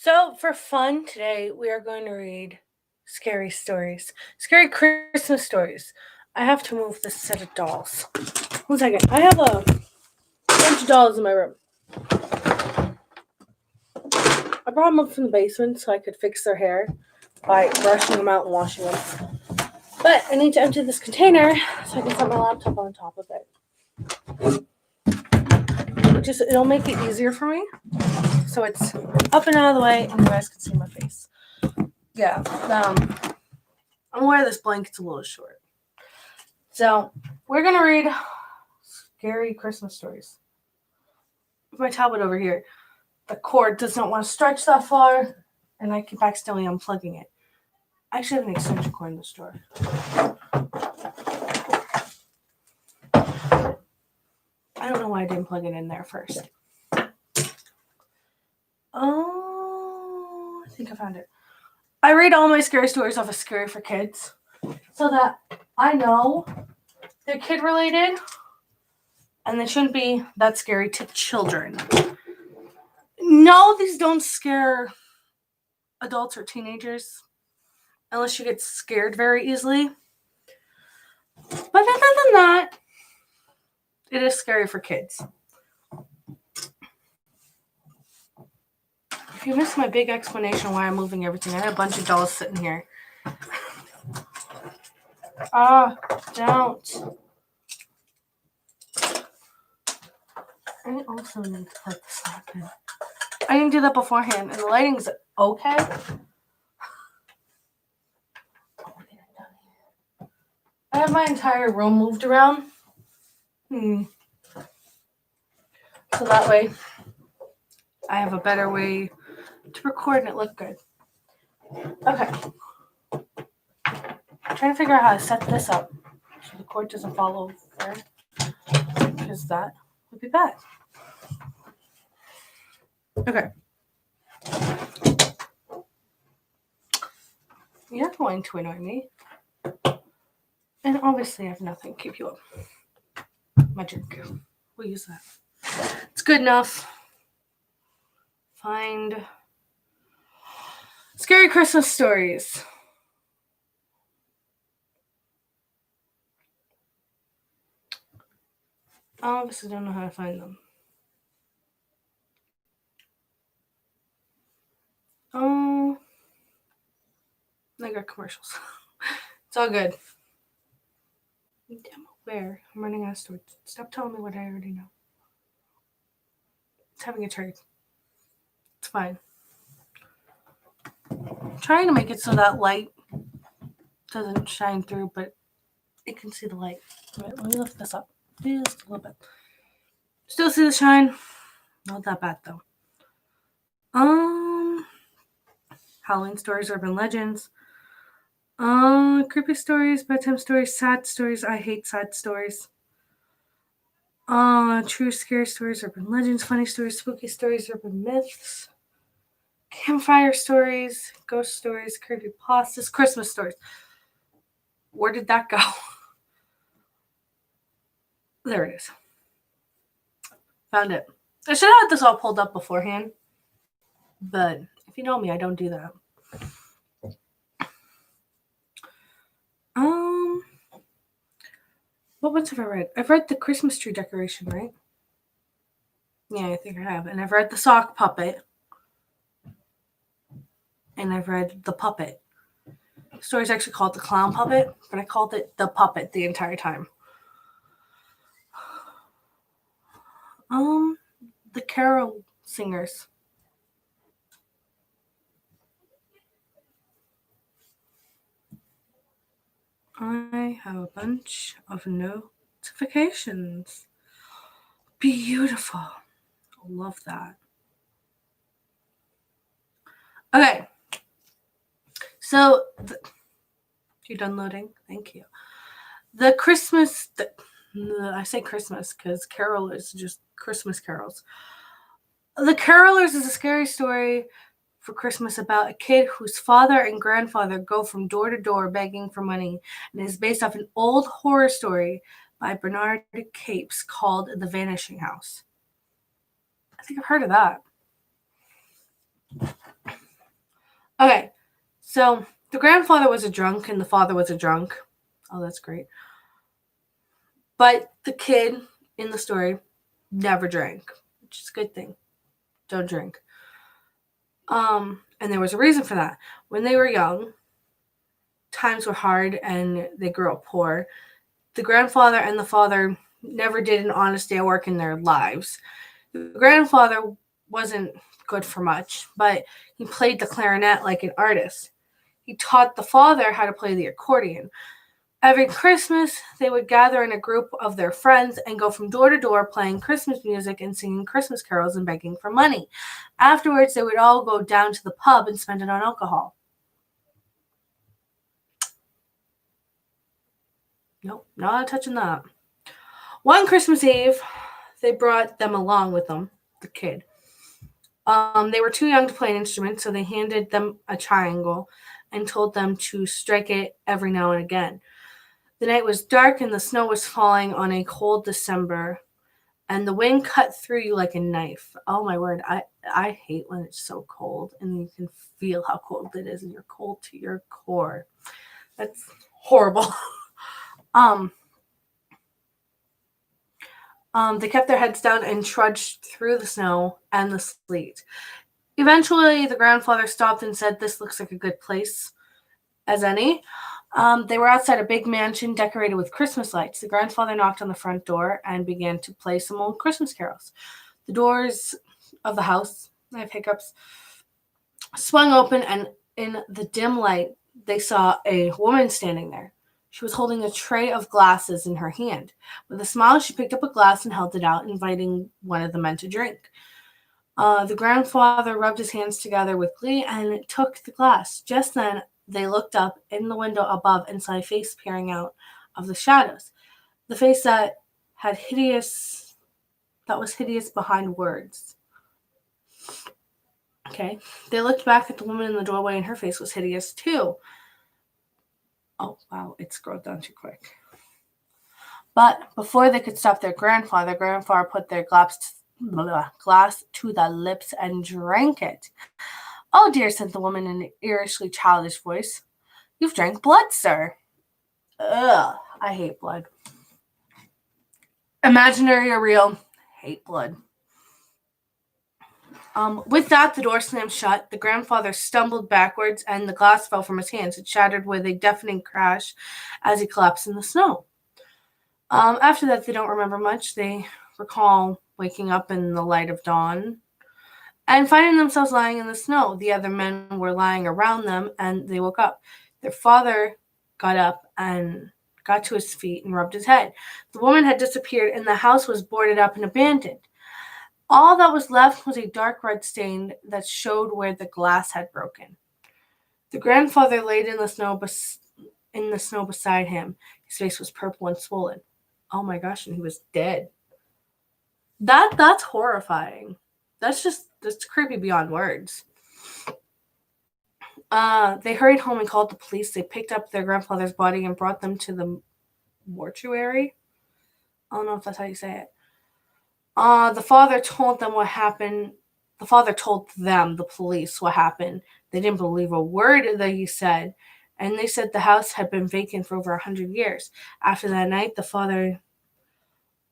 So, for fun today, we are going to read scary stories, scary Christmas stories. I have to move this set of dolls. 1 second. I have a bunch of dolls in my room. I brought them up from the basement so I could fix their hair by brushing them out and washing them. But I need to empty this container so I can set my laptop on top of it. It'll make it easier for me. So it's up and out of the way and you guys can see my face. Yeah. I'm aware this blanket's a little short. So, we're going to read scary Christmas stories. My tablet over here, the cord does not want to stretch that far, and I keep accidentally unplugging it. I actually have an extension cord in the store. I don't know why I didn't plug it in there first. Oh, I think I found it. I read all my scary stories off of Scary for Kids so that I know they're kid related and they shouldn't be that scary to children. No, these don't scare adults or teenagers unless you get scared very easily. But other than that, it is scary for kids. If you missed my big explanation why I'm moving everything, I had a bunch of dolls sitting here. Don't. I also need to put this lamp in. I didn't do that beforehand, and the lighting's okay. I have my entire room moved around. So that way, I have a better way to record and it look good. Okay. I'm trying to figure out how to set this up so the cord doesn't fall over, because that would be bad. Okay. You're going to annoy me. And obviously I have nothing to keep you up. My drink. We'll use that. It's good enough. Find scary Christmas stories. I obviously don't know how to find them. I got commercials. It's all good. Damn, where? I'm running out of storage. Stop telling me what I already know. It's having a turn. It's fine. I'm trying to make it so that light doesn't shine through, but it can see the light. Wait, let me lift this up just a little bit. Still see the shine. Not that bad though. Halloween stories, urban legends. Creepy stories, bedtime stories, sad stories. I hate sad stories. True scary stories, urban legends, funny stories, spooky stories, urban myths, campfire stories, ghost stories, creepypastas, Christmas stories. Where did that go? There it is. Found it. I should have had this all pulled up beforehand, but if you know me, I don't do that. What ones have I read? I've read the Christmas tree decoration, right? Yeah, I think I have. And I've read the sock puppet. And I've read the puppet. The story's actually called the clown puppet, but I called it the puppet the entire time. The carol singers. I have a bunch of notifications. Beautiful. I love that. Okay. So, you done loading? Thank you. The Christmas, I say Christmas because carol is just Christmas carols. The Carolers is a scary story for Christmas about a kid whose father and grandfather go from door to door begging for money, and is based off an old horror story by Bernard Capes called The Vanishing House. I think I've heard of that. Okay, so the grandfather was a drunk and the father was a drunk. Oh, that's great. But the kid in the story never drank, which is a good thing. Don't drink. And there was a reason for that. When they were young, times were hard and they grew up poor. The grandfather and the father never did an honest day of work in their lives. The grandfather wasn't good for much, but he played the clarinet like an artist. He taught the father how to play the accordion. Every Christmas, they would gather in a group of their friends and go from door to door playing Christmas music and singing Christmas carols and begging for money. Afterwards, they would all go down to the pub and spend it on alcohol. Nope, not touching that. One Christmas Eve, they brought them along with them, the kid. They were too young to play an instrument, so they handed them a triangle and told them to strike it every now and again. The night was dark and the snow was falling on a cold December, and the wind cut through you like a knife. Oh my word, I hate when it's so cold and you can feel how cold it is and you're cold to your core. That's horrible. um they kept their heads down and trudged through the snow and the sleet. Eventually, the grandfather stopped and said, "This looks like a good place as any." They were outside a big mansion decorated with Christmas lights. The grandfather knocked on the front door and began to play some old Christmas carols. The doors of the house, I have hiccups, swung open, and in the dim light, they saw a woman standing there. She was holding a tray of glasses in her hand. With a smile, she picked up a glass and held it out, inviting one of the men to drink. The grandfather rubbed his hands together with glee and took the glass. Just then, they looked up in the window above and saw a face peering out of the shadows. The face that was hideous behind words. Okay. They looked back at the woman in the doorway and her face was hideous too. Oh, wow, it scrolled down too quick. But before they could stop their grandfather put their glass to the lips and drank it. "Oh dear," said the woman in an irishly childish voice. "You've drank blood, sir." Ugh, I hate blood. Imaginary or real, hate blood. With that, the door slammed shut. The grandfather stumbled backwards, and the glass fell from his hands. It shattered with a deafening crash as he collapsed in the snow. After that, they don't remember much. They recall waking up in the light of dawn and finding themselves lying in the snow. The other men were lying around them, and they woke up. Their father got up and got to his feet and rubbed his head. The woman had disappeared, and the house was boarded up and abandoned. All that was left was a dark red stain that showed where the glass had broken. The grandfather laid in the snow beside him. His face was purple and swollen. Oh my gosh, and he was dead. That's horrifying. That's creepy beyond words. They hurried home and called the police. They picked up their grandfather's body and brought them to the mortuary. I don't know if that's how you say it. The father told them what happened. The father told them, the police, what happened. They didn't believe a word that he said, and they said the house had been vacant for over 100 years. After that night, the father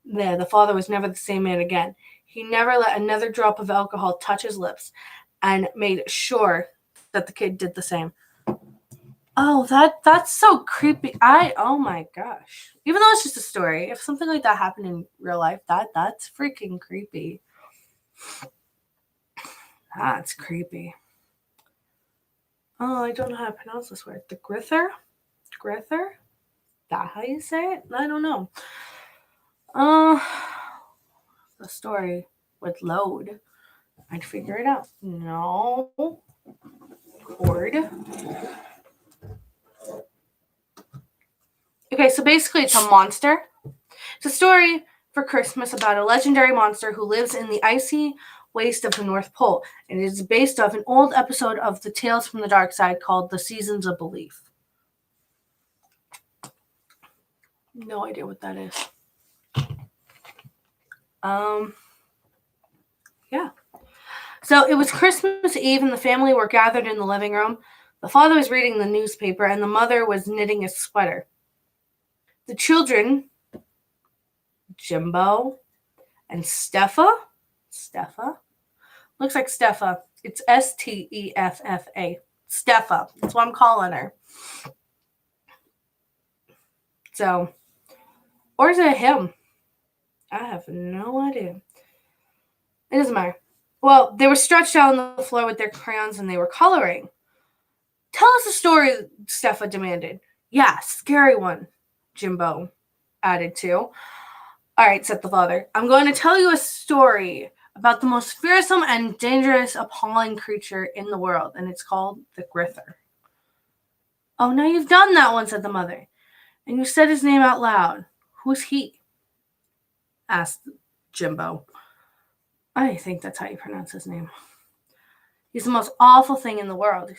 was never the same man again. He never let another drop of alcohol touch his lips, and made sure that the kid did the same. Oh, that's so creepy. Oh my gosh. Even though it's just a story, if something like that happened in real life, that's freaking creepy. That's creepy. Oh, I don't know how to pronounce this word. The Grither? Grither? That how you say it? I don't know. The story would load. I'd figure it out. No. Cord. Okay, so basically it's a monster. It's a story for Christmas about a legendary monster who lives in the icy waste of the North Pole, and it is based off an old episode of the Tales from the Dark Side called The Seasons of Belief. No idea what that is. Yeah. So it was Christmas Eve, and the family were gathered in the living room. The father was reading the newspaper, and the mother was knitting a sweater. The children, Jimbo and Steffa, looks like Steffa. It's Steffa. Steffa. That's what I'm calling her. So, or is it him? I have no idea. It doesn't matter. Well, they were stretched out on the floor with their crayons and they were coloring. Tell us a story, Steffa demanded. Yeah, scary one, Jimbo added too. All right, said the father. I'm going to tell you a story about the most fearsome and dangerous, appalling creature in the world, and it's called the Grither. Oh, now you've done that one, said the mother. And you said his name out loud. Who's he? Asked Jimbo. I think that's how you pronounce his name. He's the most awful thing in the world,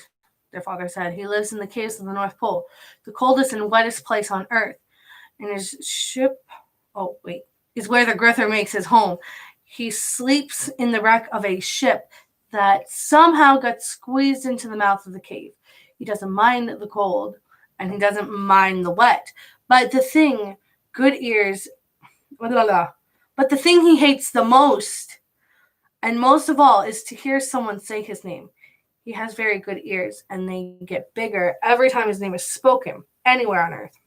their father said. He lives in the caves of the North Pole, the coldest and wettest place on Earth. And his ship, is where the Grither makes his home. He sleeps in the wreck of a ship that somehow got squeezed into the mouth of the cave. He doesn't mind the cold, and he doesn't mind the wet. But the thing, good ears, but the thing he hates the most, and most of all, is to hear someone say his name. He has very good ears, and they get bigger every time his name is spoken, anywhere on Earth.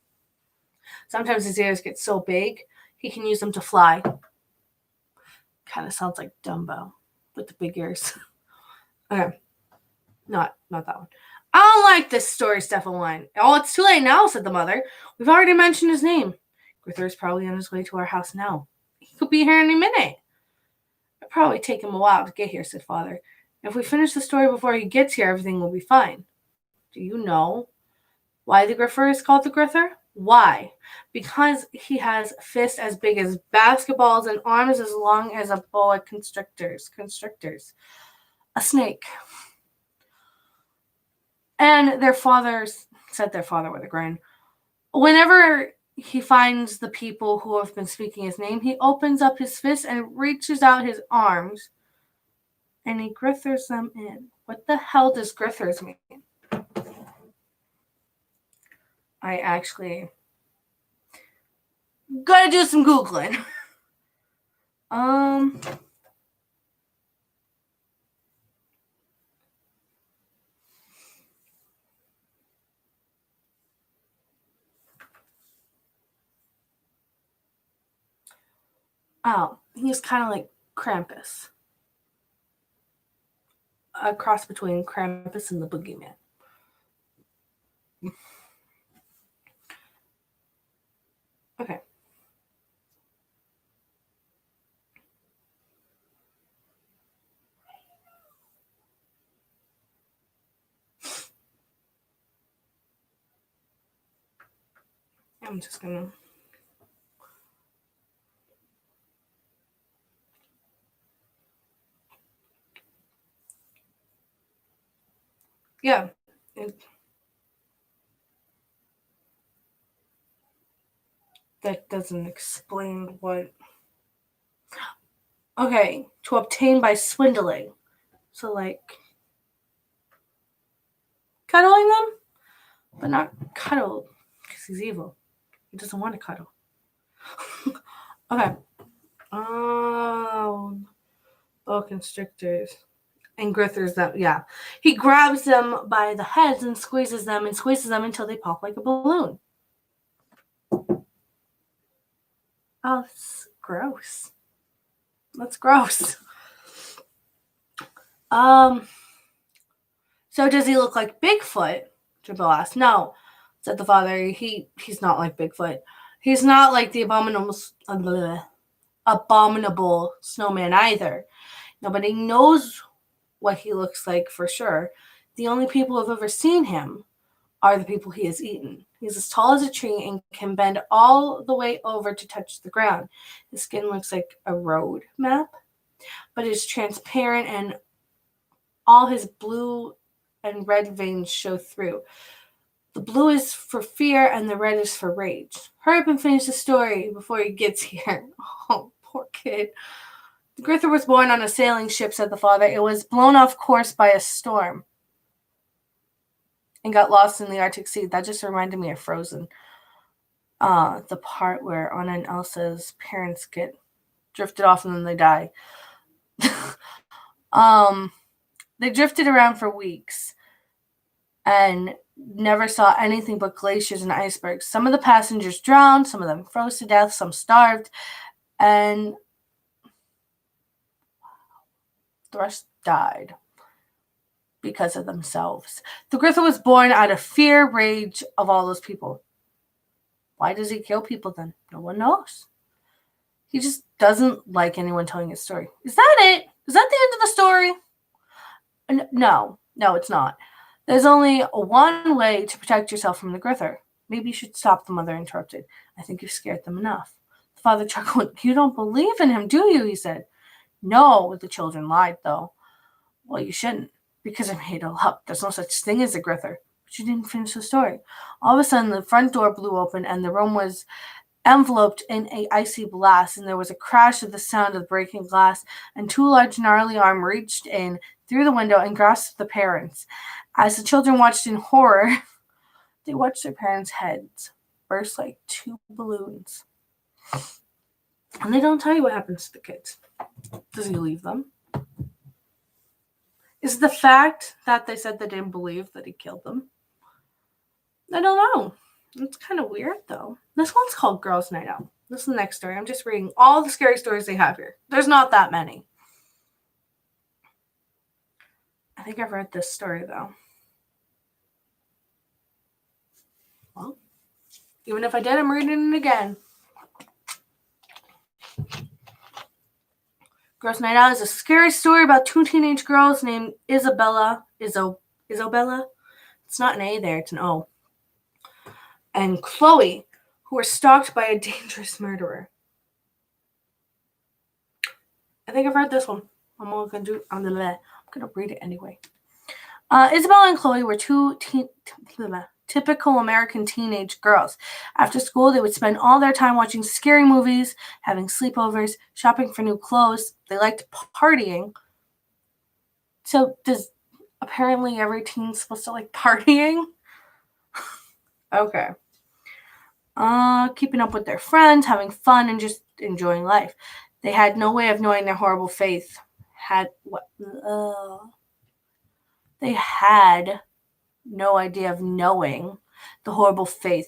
Sometimes his ears get so big, he can use them to fly. Kind of sounds like Dumbo with the big ears. Okay. Not that one. I don't like this story, Stefan. Oh, it's too late now, said the mother. We've already mentioned his name. Grither's probably on his way to our house now. He could be here any minute. It'll probably take him a while to get here, said father. If we finish the story before he gets here, everything will be fine. Do you know why the Grither is called the Grither? Why? Because he has fists as big as basketballs and arms as long as a boa constrictors. A snake. And their father said with a grin. Whenever he finds the people who have been speaking his name, he opens up his fist and reaches out his arms and he grithers them in. What the hell does grithers mean? I actually gotta do some Googling. Oh, he's kind of like Krampus. A cross between Krampus and the Boogeyman. Okay. I'm just gonna. Yeah. That doesn't explain what. Okay, to obtain by swindling. So, like, cuddling them, but not cuddle because he's evil. He doesn't want to cuddle. Okay. Oh, boa constrictors and grithers them. Yeah, he grabs them by the heads and squeezes them until they pop like a balloon. Oh, that's gross. That's gross. So does he look like Bigfoot? Jimbo asked. No, said the father. He's not like Bigfoot. He's not like the abominable snowman either. Nobody knows what he looks like for sure. The only people who have ever seen him are the people he has eaten. He's as tall as a tree and can bend all the way over to touch the ground. His skin looks like a road map, but is transparent and all his blue and red veins show through. The blue is for fear and the red is for rage. Hurry up and finish the story before he gets here. Oh, poor kid. The Gryther was born on a sailing ship, said the father. It was blown off course by a storm and got lost in the Arctic Sea. That just reminded me of Frozen. The part where Anna and Elsa's parents get drifted off and then they die. They drifted around for weeks and never saw anything but glaciers and icebergs. Some of the passengers drowned, some of them froze to death, some starved, and the rest died because of themselves. The Gryther was born out of fear, rage of all those people. Why does he kill people then? No one knows. He just doesn't like anyone telling his story. Is that it? Is that the end of the story? No, it's not. There's only one way to protect yourself from the Gryther. Maybe you should stop, the mother interrupted. I think you've scared them enough. The father chuckled. You don't believe in him, do you? He said. No, the children lied, though. Well, you shouldn't, because I made it all up. There's no such thing as a Gryther. But you didn't finish the story. All of a sudden, the front door blew open, and the room was enveloped in an icy blast, and there was a crash of the sound of breaking glass, and two large gnarly arms reached in through the window and grasped the parents. As the children watched in horror, they watched their parents' heads burst like two balloons. And they don't tell you what happens to the kids. Does he leave them? Is the fact that they said they didn't believe that he killed them? I don't know. It's kind of weird, though. This one's called Girls' Night Out. This is the next story. I'm just reading all the scary stories they have here. There's not that many. I think I've read this story, though. Well, even if I did, I'm reading it again. Girls' Night Out is a scary story about two teenage girls named Isobella. It's not an A there, it's an O. And Chloe, who were stalked by a dangerous murderer. I think I've read this one. I'm going to read it anyway. Isabella and Chloe were two typical American teenage girls. After school, they would spend all their time watching scary movies, having sleepovers, shopping for new clothes. They liked partying. So does apparently every teen supposed to like partying? Okay. Keeping up with their friends, having fun, and just enjoying life. They had no way of knowing their horrible fate. They had no idea of knowing the horrible fate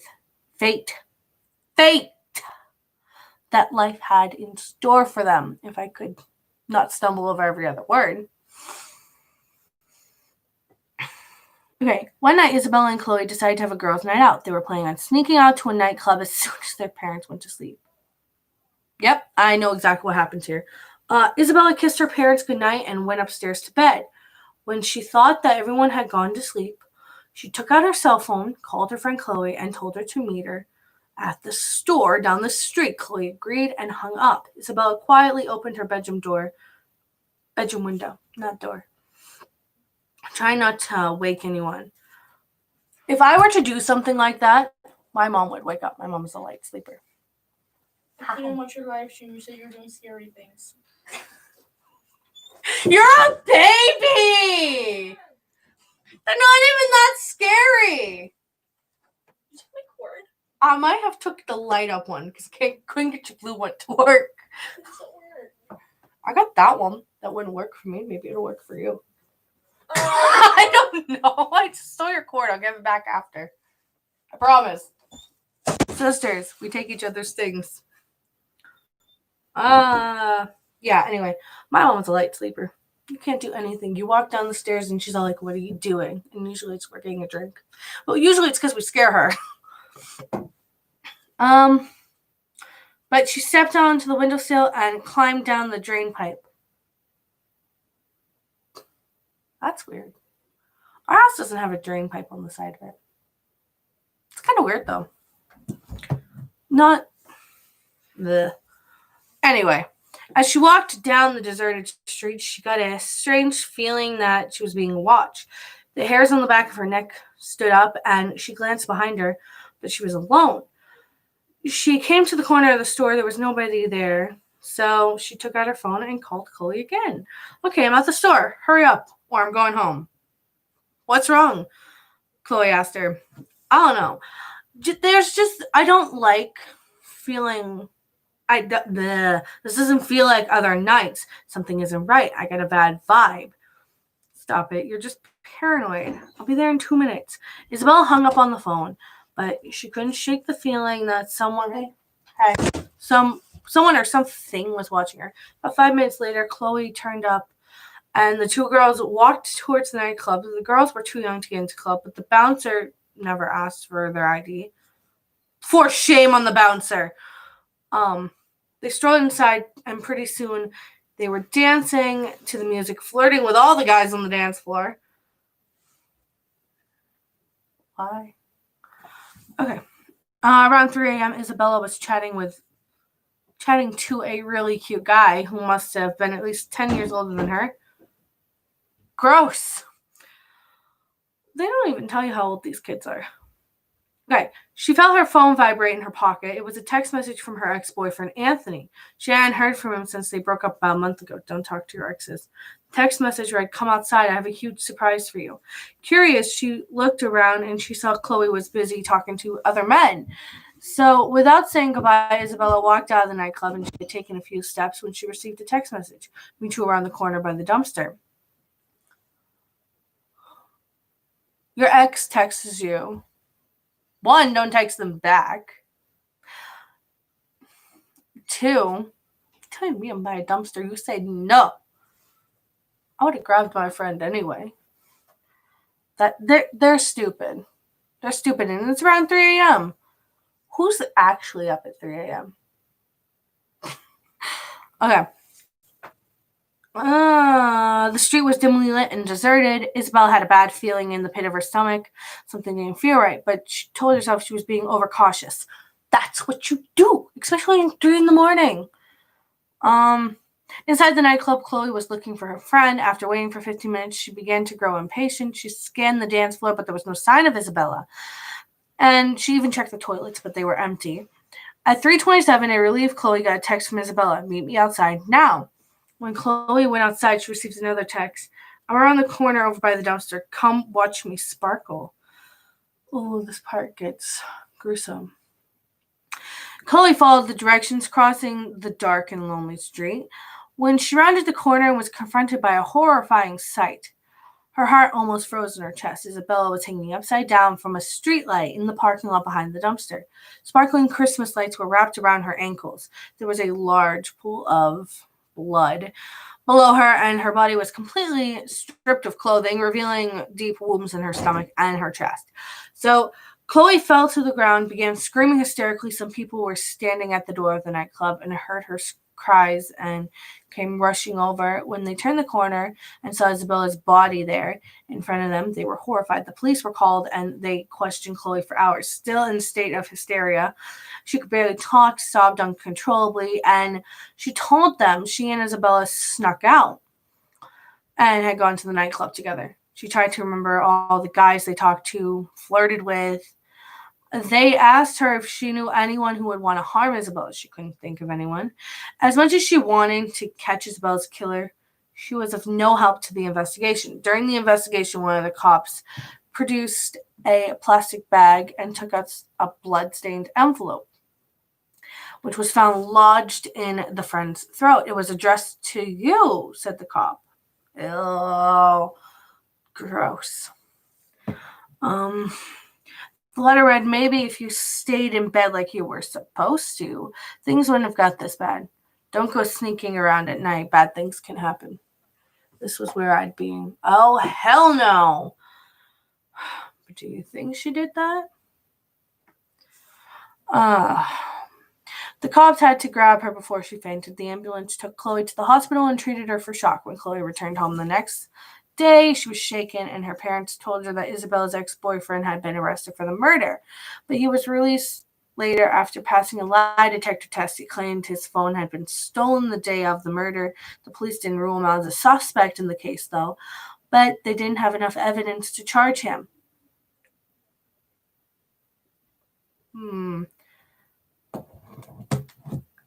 that life had in store for them, if I could not stumble over every other word. Okay, one night Isabella and Chloe decided to have a girls' night out. They were planning on sneaking out to a nightclub as soon as their parents went to sleep. Yep, I know exactly what happens here. Isabella kissed her parents goodnight and went upstairs to bed. When she thought that everyone had gone to sleep, she took out her cell phone, called her friend Chloe, and told her to meet her at the store down the street. Chloe agreed and hung up. Isabella quietly opened her bedroom window, not door. Trying not to wake anyone. If I were to do something like that, my mom would wake up. My mom is a light sleeper. I didn't watch your live stream. You said you were doing scary things. You're a baby! They're not even that scary. Is my cord? I might have took the light up one because couldn't get your blue one to work. It's so weird. I got that one. That wouldn't work for me. Maybe it'll work for you. I don't know. I just stole your cord. I'll give it back after. I promise. Sisters, we take each other's things. Yeah, anyway. My mom was a light sleeper. You can't do anything. You walk down the stairs and she's all like, what are you doing? And usually it's we're getting a drink. Well, usually it's because we scare her. But she stepped onto the windowsill and climbed down the drain pipe. That's weird. Our house doesn't have a drain pipe on the side of it. It's kind of weird, though. Not... Bleh. Anyway, as she walked down the deserted street, she got a strange feeling that she was being watched. The hairs on the back of her neck stood up, and she glanced behind her, but she was alone. She came to the corner of the store. There was nobody there. So she took out her phone and called Chloe again. Okay, I'm at the store. Hurry up, or I'm going home. What's wrong? Chloe asked her. I don't know. I don't like feeling, this doesn't feel like other nights. Something isn't right. I get a bad vibe. Stop it. You're just paranoid. I'll be there in 2 minutes. Isabella hung up on the phone, but she couldn't shake the feeling that someone or something was watching her. About 5 minutes later, Chloe turned up and the two girls walked towards the nightclub. The girls were too young to get into the club, but the bouncer never asked for their ID. For shame on the bouncer. They strolled inside, and pretty soon they were dancing to the music, flirting with all the guys on the dance floor. Why? Okay. Around 3 a.m., Isabella was chatting to a really cute guy who must have been at least 10 years older than her. Gross. They don't even tell you how old these kids are. Okay, she felt her phone vibrate in her pocket. It was a text message from her ex-boyfriend, Anthony. She hadn't heard from him since they broke up about a month ago. Don't talk to your exes. The text message read, "Come outside. I have a huge surprise for you." Curious, she looked around and she saw Chloe was busy talking to other men. So without saying goodbye, Isabella walked out of the nightclub and she had taken a few steps when she received a text message. "Meet you around the corner by the dumpster." Your ex texts you. 1, don't text them back. 2, telling me I'm by a dumpster. You said no. I would have grabbed my friend anyway. That they're stupid. They're stupid, and it's around 3 a.m. Who's actually up at 3 a.m.? Okay. The street was dimly lit and deserted. Isabella had a bad feeling in the pit of her stomach. Something didn't feel right, but she told herself she was being overcautious. That's what you do, especially at 3 in the morning. Inside the nightclub, Chloe was looking for her friend. After waiting for 15 minutes, she began to grow impatient. She scanned the dance floor, but there was no sign of Isabella. And she even checked the toilets, but they were empty. At 3:27, a relieved Chloe got a text from Isabella. "Meet me outside now." When Chloe went outside, she received another text. "I'm around the corner over by the dumpster. Come watch me sparkle." Oh, this part gets gruesome. Chloe followed the directions, crossing the dark and lonely street. When she rounded the corner and was confronted by a horrifying sight, her heart almost froze in her chest. Isabella was hanging upside down from a streetlight in the parking lot behind the dumpster. Sparkling Christmas lights were wrapped around her ankles. There was a large pool of blood below her, and her body was completely stripped of clothing, revealing deep wounds in her stomach and her chest. So Chloe fell to the ground, began screaming hysterically. Some people were standing at the door of the nightclub and heard her cries and came rushing over. When they turned the corner and saw Isabella's body there in front of them, they were horrified. The police were called and they questioned Chloe for hours, still in a state of hysteria. She could barely talk, sobbed uncontrollably, and she told them she and Isabella snuck out and had gone to the nightclub together. She tried to remember all the guys they talked to, flirted with. They asked her if she knew anyone who would want to harm Isabella. She couldn't think of anyone. As much as she wanted to catch Isabella's killer, she was of no help to the investigation. During the investigation, one of the cops produced a plastic bag and took out a blood-stained envelope, which was found lodged in the friend's throat. "It was addressed to you," said the cop. Ew. Gross. The letter read, "Maybe if you stayed in bed like you were supposed to, things wouldn't have got this bad. Don't go sneaking around at night. Bad things can happen." This was where I'd be. Oh, hell no. But do you think she did that? The cops had to grab her before she fainted. The ambulance took Chloe to the hospital and treated her for shock. When Chloe returned home the next day, she was shaken, and her parents told her that Isabella's ex-boyfriend had been arrested for the murder. But he was released later after passing a lie detector test. He claimed his phone had been stolen the day of the murder. The police didn't rule him out as a suspect in the case, though, but they didn't have enough evidence to charge him.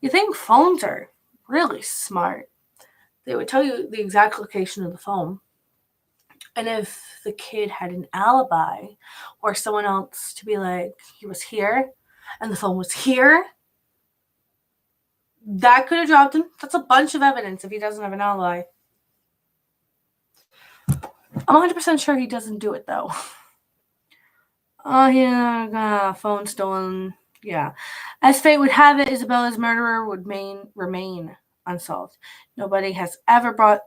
You think phones are really smart. They would tell you the exact location of the phone. And if the kid had an alibi or someone else to be like, he was here and the phone was here, that could have dropped him. That's a bunch of evidence if he doesn't have an alibi. I'm 100% sure he doesn't do it, though. Oh, yeah, phone stolen. Yeah. As fate would have it, Isabella's murderer would remain unsolved. Nobody was ever brought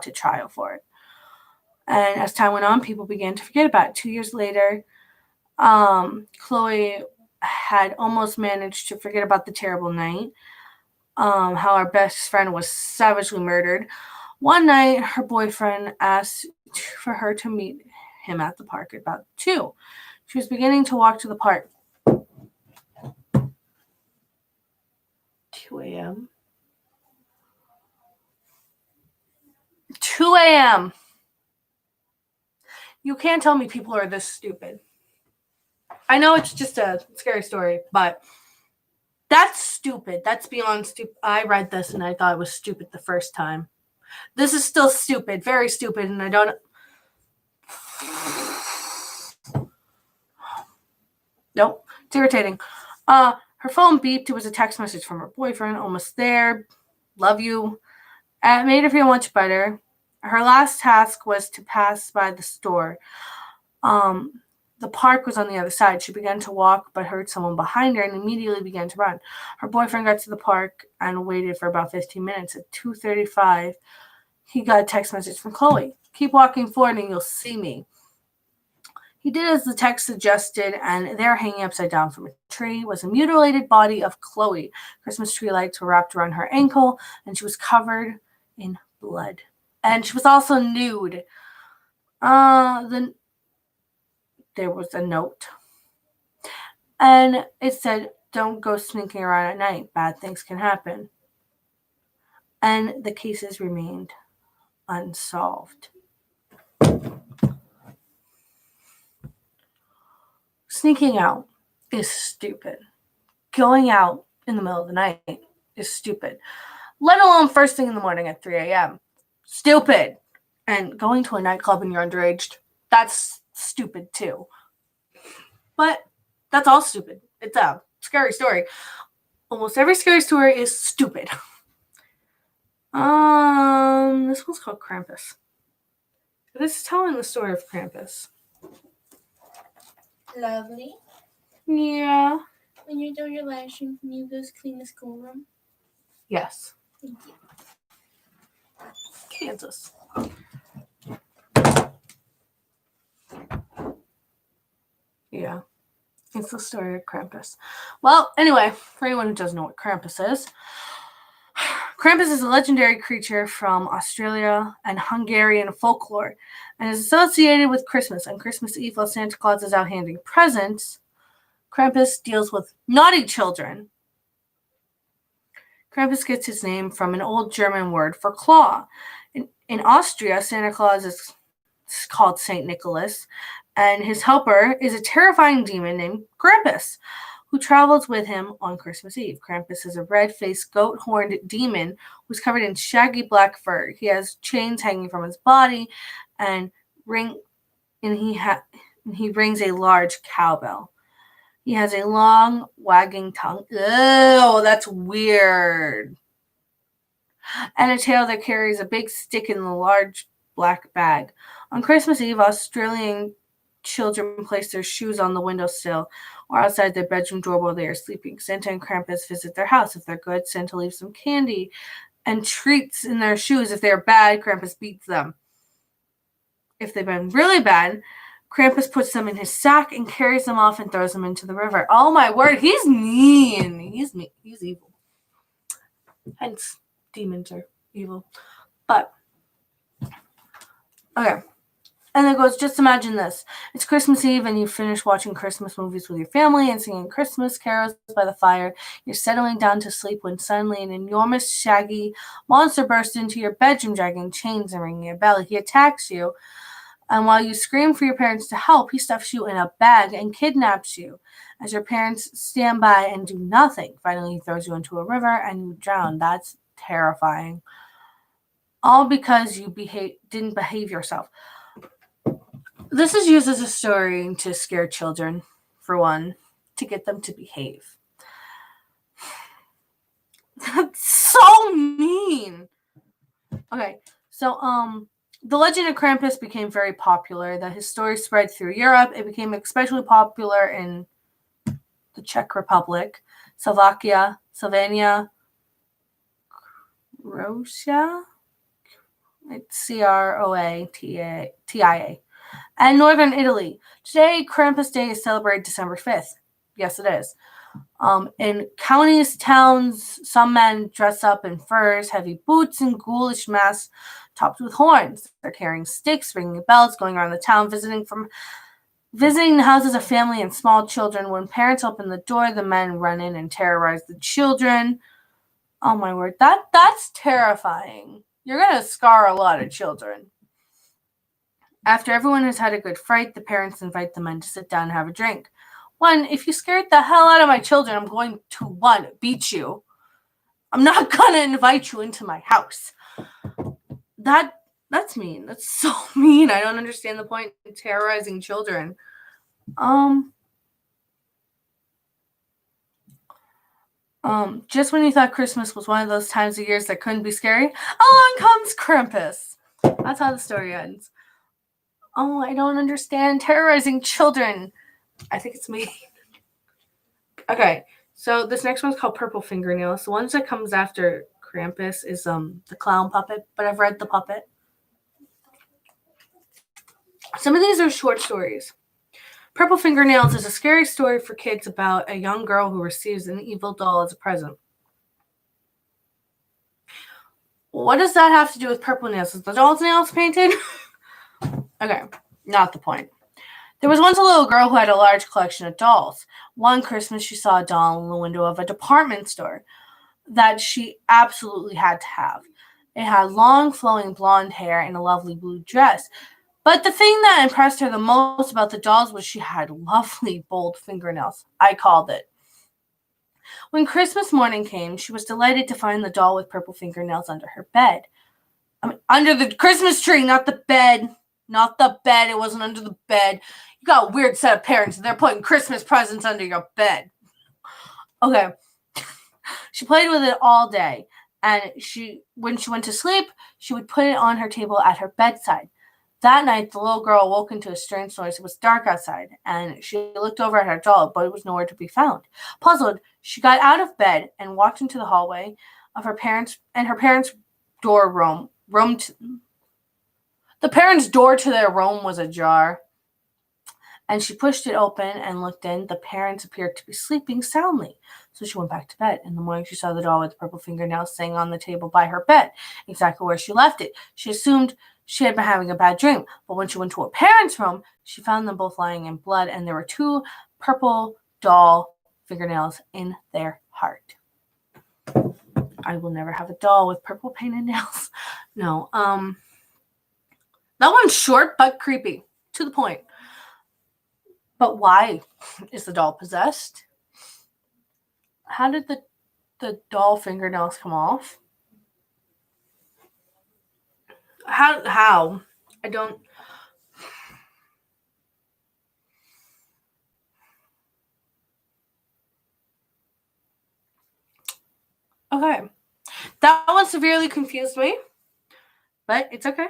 to trial for it. And as time went on, people began to forget about it. 2 years later, Chloe had almost managed to forget about the terrible night, how her best friend was savagely murdered. One night, her boyfriend asked for her to meet him at the park at about 2. She was beginning to walk to the park. 2 a.m. 2 a.m. You can't tell me people are this stupid. I know it's just a scary story, but that's stupid. That's beyond stupid. I read this and I thought it was stupid the first time. This is still stupid, very stupid, and I don't... Nope, it's irritating. Her phone beeped. It was a text message from her boyfriend. Almost there. Love you. It made her feel much better. Her last task was to pass by the store. The park was on the other side. She began to walk, but heard someone behind her and immediately began to run. Her boyfriend got to the park and waited for about 15 minutes. At 2:35, he got a text message from Chloe. Keep walking forward and you'll see me. He did as the text suggested, and there, hanging upside down from a tree, was a mutilated body of Chloe. Christmas tree lights were wrapped around her ankle, and she was covered in blood. And she was also nude. There was a note. And it said, don't go sneaking around at night. Bad things can happen. And the cases remained unsolved. Sneaking out is stupid. Going out in the middle of the night is stupid. Let alone first thing in the morning at 3 a.m. Stupid. And going to a nightclub and you're underage, that's stupid too. But that's all stupid. It's a scary story. Almost every scary story is stupid. This one's called Krampus. This is telling the story of Krampus. Lovely. Yeah. When you're done your live stream, can you just clean the schoolroom? Yes. Thank you. Kansas. Yeah. It's the story of Krampus. Well, anyway, for anyone who doesn't know what Krampus is, Krampus is a legendary creature from Australia and Hungarian folklore and is associated with Christmas. On Christmas Eve, while Santa Claus is out handing presents, Krampus deals with naughty children. Krampus gets his name from an old German word for claw. In Austria, Santa Claus is called Saint Nicholas, and his helper is a terrifying demon named Krampus, who travels with him on Christmas Eve. Krampus is a red-faced, goat-horned demon who's covered in shaggy black fur. He has chains hanging from his body, and he rings a large cowbell. He has a long, wagging tongue. Ew, that's weird. And a tail that carries a big stick in a large black bag. On Christmas Eve, Australian children place their shoes on the windowsill or outside their bedroom door while they are sleeping. Santa and Krampus visit their house. If they're good, Santa leaves some candy and treats in their shoes. If they're bad, Krampus beats them. If they've been really bad, Krampus puts them in his sack and carries them off and throws them into the river. Oh my word, he's mean. He's mean. He's evil. Hence, demons are evil. But, okay. And it goes, just imagine this. It's Christmas Eve and you finish watching Christmas movies with your family and singing Christmas carols by the fire. You're settling down to sleep when suddenly an enormous, shaggy monster bursts into your bedroom, dragging chains and ringing a bell. He attacks you And while you scream for your parents to help, he stuffs you in a bag and kidnaps you. As your parents stand by and do nothing, finally he throws you into a river and you drown. That's terrifying. All because you didn't behave yourself. This is used as a story to scare children, for one, to get them to behave. That's so mean. Okay, so the legend of Krampus became very popular. That his story spread through Europe. It became especially popular in the Czech Republic, Slovakia, Slovenia, Croatia, it's Croatia, and northern Italy. Today, Krampus Day is celebrated December 5th. Yes, it is. In counties, towns, some men dress up in furs, heavy boots, and ghoulish masks topped with horns. They're carrying sticks, ringing bells, going around the town, visiting the houses of family and small children. When parents open the door, the men run in and terrorize the children. Oh my word, that's terrifying. You're gonna scar a lot of children. After everyone has had a good fright, the parents invite the men to sit down and have a drink. One, if you scared the hell out of my children, I'm going to, one, beat you. I'm not gonna invite you into my house. That's mean. That's so mean. I don't understand the point in terrorizing children. Just when you thought Christmas was one of those times of years that couldn't be scary, along comes Krampus. That's how the story ends. Oh, I don't understand terrorizing children. I think it's me. Okay, so this next one's called Purple Fingernails. The ones that comes after Krampus is the clown puppet, but I've read the puppet. Some of these are short stories. Purple Fingernails is a scary story for kids about a young girl who receives an evil doll as a present. What does that have to do with purple nails? Is the doll's nails painted? Okay, not the point. There was once a little girl who had a large collection of dolls. One Christmas, she saw a doll in the window of a department store that she absolutely had to have. It had long, flowing blonde hair and a lovely blue dress. But the thing that impressed her the most about the dolls was she had lovely, bold fingernails. I called it. When Christmas morning came, she was delighted to find the doll with purple fingernails under her bed. Under the Christmas tree, not the bed. Not the bed. It wasn't under the bed. You got a weird set of parents, and they're putting Christmas presents under your bed. Okay. She played with it all day, and when she went to sleep, she would put it on her table at her bedside. That night, the little girl woke into a strange noise. It was dark outside, and she looked over at her doll, but it was nowhere to be found. Puzzled, she got out of bed and walked into the hallway of her parents' door the parents' door to their room was ajar, and she pushed it open and looked in. The parents appeared to be sleeping soundly, so she went back to bed. In the morning, she saw the doll with the purple fingernails sitting on the table by her bed, exactly where she left it. She assumed she had been having a bad dream, but when she went to her parents' room, she found them both lying in blood, and there were 2 purple doll fingernails in their heart. I will never have a doll with purple painted nails. No, that one's short but creepy, to the point. But why is the doll possessed? How did the doll fingernails come off? How? I don't. Okay. That one severely confused me, but it's okay.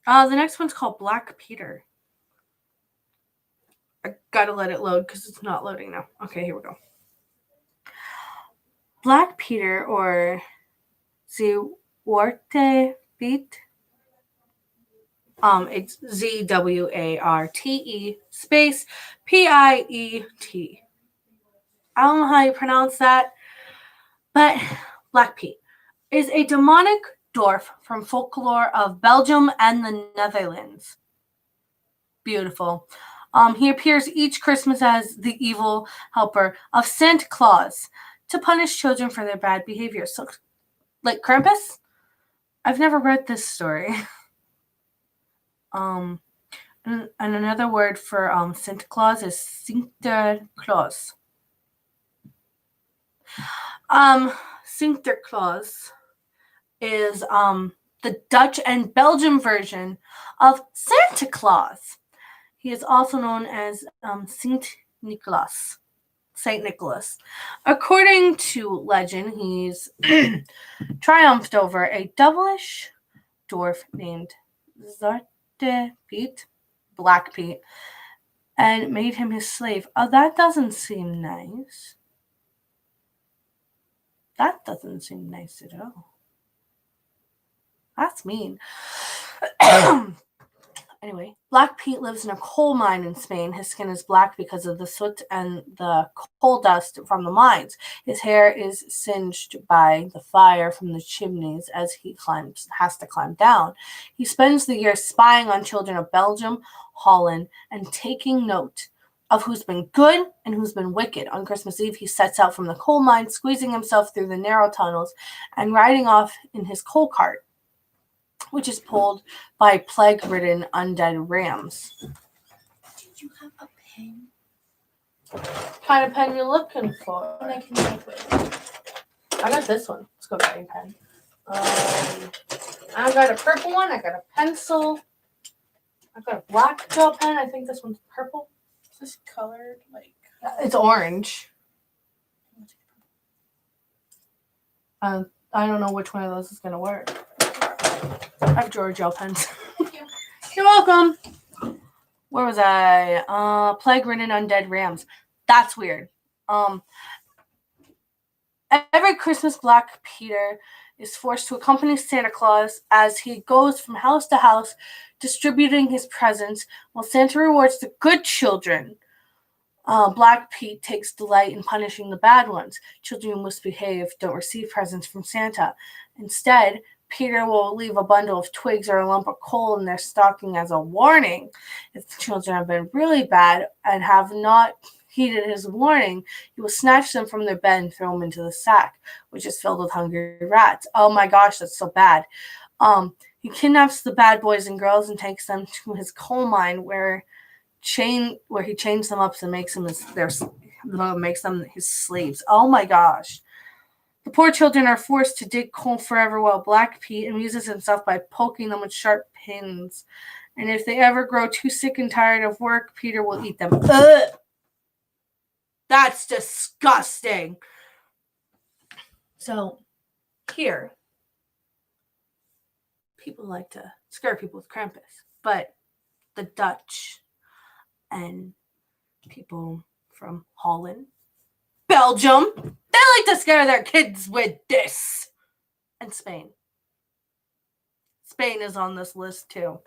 The next one's called Black Peter. I gotta let it load because it's not loading now. Okay, here we go. Black Peter, or Zwarte Piet. It's Zwarte space Piet. I don't know how you pronounce that, but Black Pete is a demonic dwarf from folklore of Belgium and the Netherlands. Beautiful. He appears each Christmas as the evil helper of Santa Claus to punish children for their bad behavior. So, like Krampus? I've never read this story. And another word for Santa Claus is Sinterklaas. Sinterklaas is the Dutch and Belgian version of Santa Claus. He is also known as Saint Nicholas. Saint Nicholas. According to legend, he's triumphed over a devilish dwarf named Zwarte Piet, Black Pete, and made him his slave. Oh, that doesn't seem nice. That doesn't seem nice at all. That's mean. Anyway, Black Pete lives in a coal mine in Spain. His skin is black because of the soot and the coal dust from the mines. His hair is singed by the fire from the chimneys as he has to climb down. He spends the year spying on children of Belgium, Holland, and taking note of who's been good and who's been wicked. On Christmas Eve, he sets out from the coal mine, squeezing himself through the narrow tunnels and riding off in his coal cart, which is pulled by plague-ridden undead rams. Did you have a pen? What kind of pen you looking for? One I can type with. I got this one. Let's go writing pen. I got a purple one. I got a pencil. I got a black gel pen. I think this one's purple. Is this colored like? It's orange. I don't know which one of those is gonna work. I have drawer gel pens. Thank you. You're welcome. Where was I? Plague-ridden undead rams. That's weird. Every Christmas, Black Peter is forced to accompany Santa Claus as he goes from house to house distributing his presents, while Santa rewards the good children. Black Pete takes delight in punishing the bad ones. Children who misbehave don't receive presents from Santa. Instead, Peter will leave a bundle of twigs or a lump of coal in their stocking as a warning. If the children have been really bad and have not heeded his warning, he will snatch them from their bed and throw them into the sack, which is filled with hungry rats. Oh my gosh, that's so bad. He kidnaps the bad boys and girls and takes them to his coal mine where he chains them up and makes them his slaves. Oh my gosh. The poor children are forced to dig coal forever while Black Pete amuses himself by poking them with sharp pins. And if they ever grow too sick and tired of work, Peter will eat them. Ugh! That's disgusting. So, here, people like to scare people with Krampus, but the Dutch and people from Holland, Belgium, they like to scare their kids with this. And Spain. Spain is on this list too.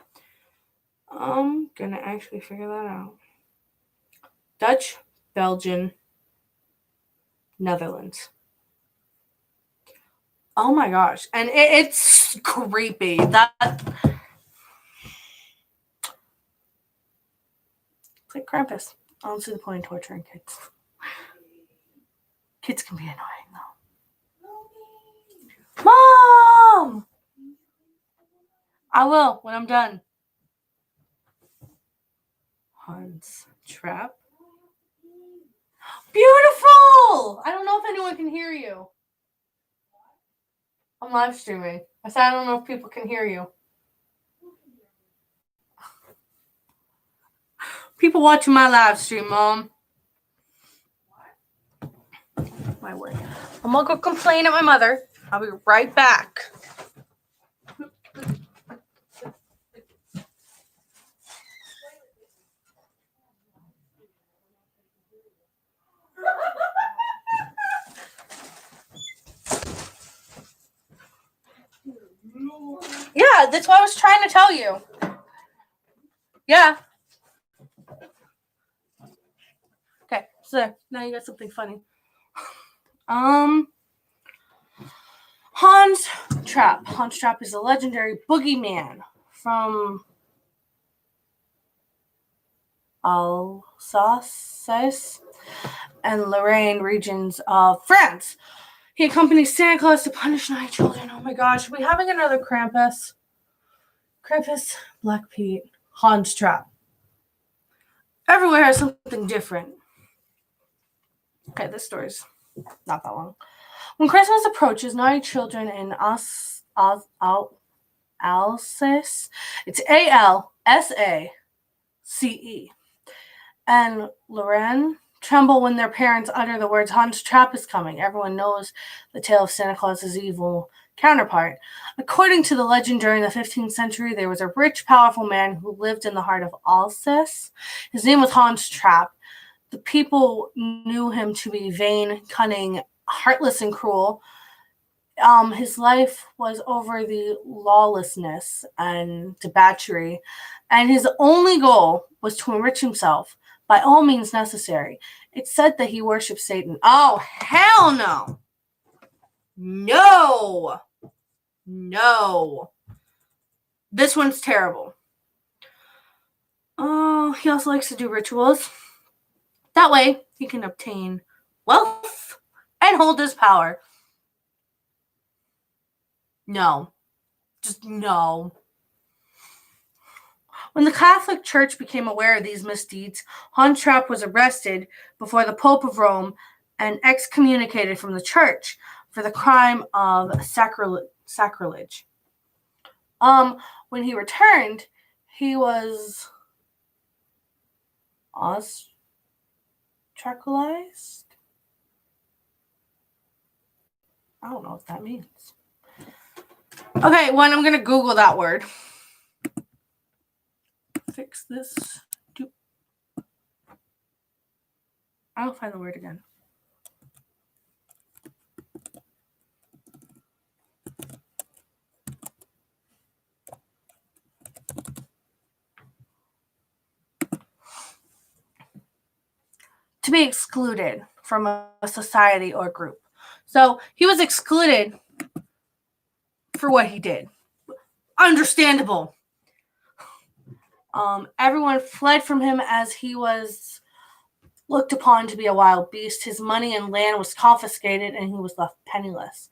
I'm gonna actually figure that out. Dutch, Belgian, Netherlands. Oh my gosh. And it's creepy. It's like Krampus. I don't see the point in torturing kids. Kids can be annoying though. Mom! I will when I'm done. Hans Trap. Beautiful! I don't know if anyone can hear you. I'm live streaming. I said I don't know if people can hear you. People watching my live stream, Mom. My word. I'm gonna go complain at my mother. I'll be right back. Yeah, that's what I was trying to tell you. Yeah. Okay, so now you got something funny. Hans Trap. Hans Trap is a legendary boogeyman from Alsace and Lorraine regions of France. He accompanies Santa Claus to punish night children. Oh my gosh, are we having another Krampus? Krampus, Black Pete, Hans Trap. everywhere has something different. Okay, this story's not that long. When Christmas approaches, naughty children in Alsace, it's Alsace, and Lorraine tremble when their parents utter the words, Hans Trapp is coming. Everyone knows the tale of Santa Claus's evil counterpart. According to the legend, during the 15th century, there was a rich, powerful man who lived in the heart of Alsace. His name was Hans Trapp. The people knew him to be vain, cunning, heartless, and cruel. His life was over the lawlessness and debauchery, and his only goal was to enrich himself by all means necessary. It's said that he worshipped Satan. Oh, hell no! No. This one's terrible. Oh, he also likes to do rituals. That way, he can obtain wealth and hold his power. No. Just no. When the Catholic Church became aware of these misdeeds, Hans Trapp was arrested before the Pope of Rome and excommunicated from the church for the crime of sacrilege. When he returned, he was ostracized. I don't know what that means. Okay, I'm going to Google that word. Fix this. I'll find the word again. To be excluded from a society or group. So he was excluded for what he did. Understandable. Everyone fled from him as he was looked upon to be a wild beast. His money and land was confiscated and he was left penniless.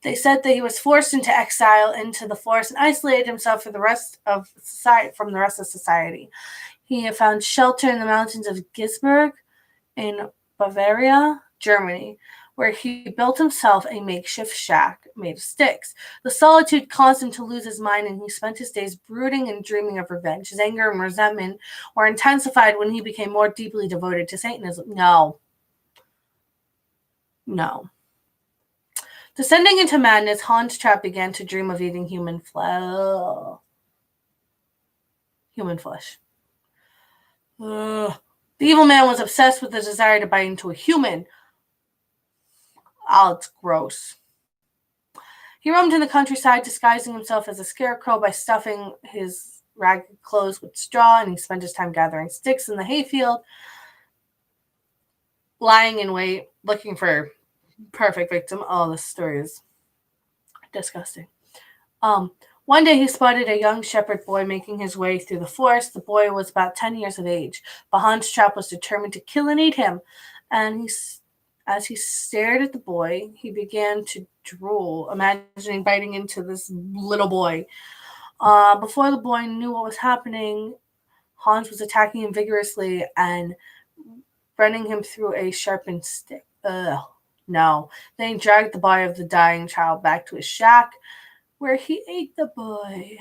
They said that he was forced into exile into the forest and isolated himself from the rest of society. He found shelter in the mountains of Gisberg in Bavaria, Germany, where he built himself a makeshift shack made of sticks. The solitude caused him to lose his mind, and he spent his days brooding and dreaming of revenge. His anger and resentment were intensified when he became more deeply devoted to Satanism. No. Descending into madness, Hans Trapp began to dream of eating human flesh. The evil man was obsessed with the desire to bite into a human. Oh, it's gross. He roamed in the countryside, disguising himself as a scarecrow by stuffing his ragged clothes with straw, and he spent his time gathering sticks in the hayfield, lying in wait, looking for perfect victim. Oh, this story is disgusting. One day he spotted a young shepherd boy making his way through the forest. The boy was about 10 years of age, but Hans Trapp was determined to kill and eat him, and as he stared at the boy, he began to drool, imagining biting into this little boy. Before the boy knew what was happening, Hans was attacking him vigorously and running him through a sharpened stick. No. Then he dragged the body of the dying child back to his shack, where he ate the boy.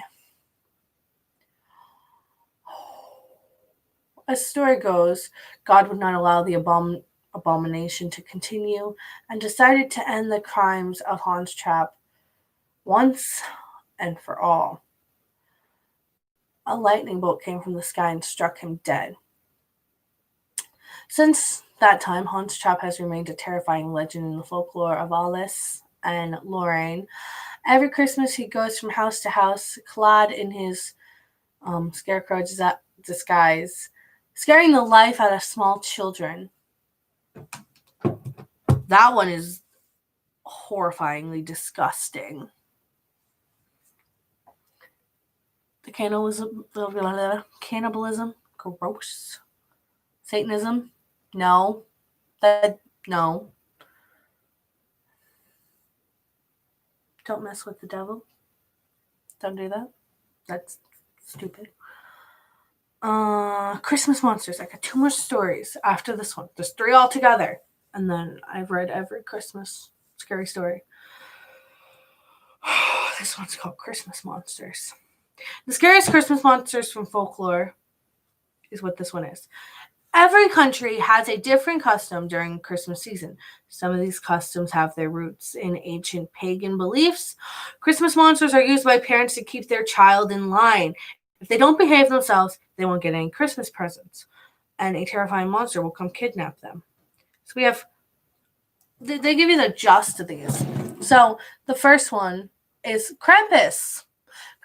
As the story goes, God would not allow the abomination to continue and decided to end the crimes of Hans Trapp once and for all. A lightning bolt came from the sky and struck him dead. Since that time, Hans Trapp has remained a terrifying legend in the folklore of Alsace and Lorraine. Every Christmas, he goes from house to house, clad in his scarecrow disguise, scaring the life out of small children. That one is horrifyingly disgusting. The cannibalism, gross. Satanism, no. No. Don't mess with the devil. Don't do that. That's stupid. Christmas monsters. I got 2 more stories after this one. There's 3 altogether. And then I've read every Christmas scary story. This one's called Christmas Monsters. The scariest Christmas monsters from folklore is what this one is. Every country has a different custom during Christmas season. Some of these customs have their roots in ancient pagan beliefs. Christmas monsters are used by parents to keep their child in line. If they don't behave themselves, they won't get any Christmas presents, and a terrifying monster will come kidnap them. So we have, they give you the gist of these. So the first one is Krampus.